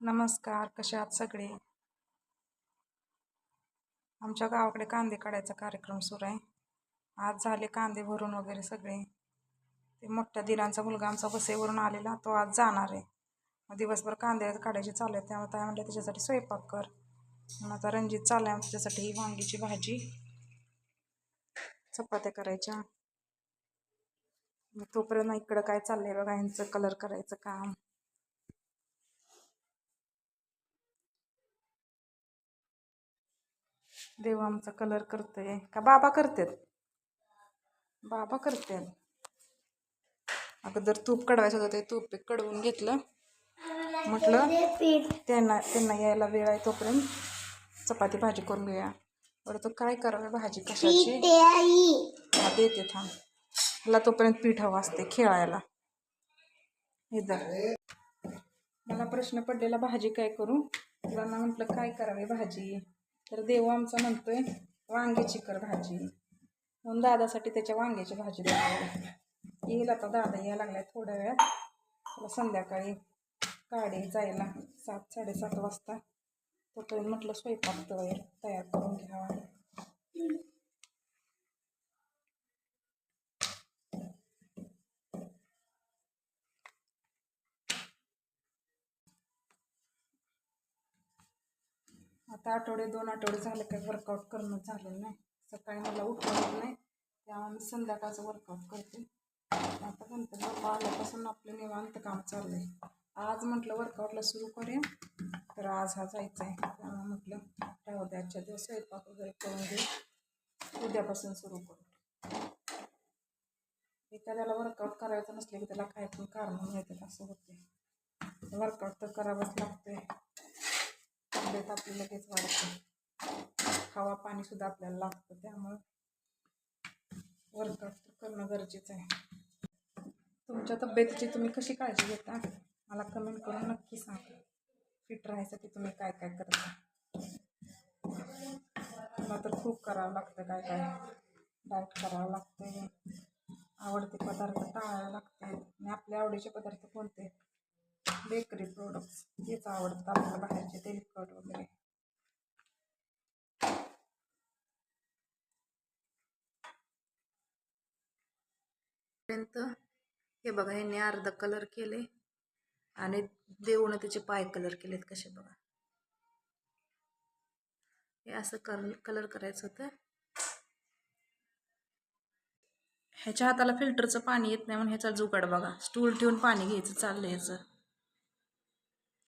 नमस्कार, कसे आहात सगळे? आमच्या गावाकडे कांदे काढायचा कार्यक्रम सुरू आहे. आज झाले कांदे भरून वगैरे सगळे. ते मोठ्या दिरांचा मुलगा आमचा वसईवरून आलेला, तो आज जाणार आहे. मग दिवसभर कांदे काढायचे चालू आहेत, त्यामुळे काय म्हटलं त्याच्यासाठी स्वयंपाक कर. मग आता रणजित चाललाय त्याच्यासाठी वांगीची भाजी, चपात्या करायच्या. मग तोपर्यंत इकडं काय चाललंय बघा, यांचं कलर करायचं काम. देव आमचा कलर करतोय का बाबा करतात? बाबा करतात. अगोदर तूप कडवायचं होतं, ते तूप कडवून घेतलं. म्हटलं त्यांना यायला वेळ आहे तोपर्यंत चपाती भाजी करून घेऊया. बरं तो काय करावं भाजी कशाची देते थांब. मला तोपर्यंत पीठ हवं असते खेळायला. इथं मला प्रश्न पडलेला भाजी काय करू. तुला म्हटलं काय करावे भाजी, तर देव आमचा म्हणतोय वांग्याची कर भाजी. म्हणून दादासाठी त्याच्या वांग्याची भाजी द्यावी. येईल आता दादा यायला लागलाय थोड्या वेळात. त्याला संध्याकाळी गाडी जायला 7-7:30 वाजता. तोपर्यंत म्हटलं स्वयंपाक तयार करून घ्यावा. आता 2 आठवडे झाले काय वर्कआउट करणं झालं नाही. सकाळी मला उठवत नाही, त्यामुळे मी संध्याकाळचं वर्कआउट करते. आता गणपती बाप्पा आल्यापासून आपलं निवांत काम चालू आहे. आज म्हटलं वर्कआउटला सुरू करूया, तर आज हा जायचं आहे. त्यामुळे म्हटलं राहू द्या, आजच्या दिवस स्वयंपाक वगैरे करून घेऊ, उद्यापासून सुरू करू. एखाद्याला वर्कआउट करायचं नसले की त्याला काय पण कारण मिळतात, असं होते. वर्कआउट तर करावंच लागते. तब्येत आपली लगेच वाढते. हवा पाणी सुद्धा आपल्याला लागतं, त्यामुळं वर्कआउट तर करणं गरजेचं आहे. तुमच्या तब्येतीची तुम्ही कशी काळजी घेता मला कमेंट करून नक्की सांगा. फिट राहायसाठी तुम्ही काय काय करता. मला तर खूप करावं लागतं, काय काय डाएट करावं लागते. आवडते पदार्थ टाळावे लागते. आणि आपल्या आवडीचे पदार्थ कोणते? बेकरी प्रोडक्ट्स हेच आवडतात आपल्याला, बाहेरचे तेलकट वगैरे. हे बघा, यांनी अर्धा कलर केले आणि देऊन त्याचे पाय कलर केलेत कसे बघा. हे असं कलर करायचं होतं. ह्याच्या हाताला फिल्टरचं पाणी येत नाही म्हणून ह्याचा जुगाड बघा, स्टूल ठेवून पाणी घ्यायचं चाललंय याचं.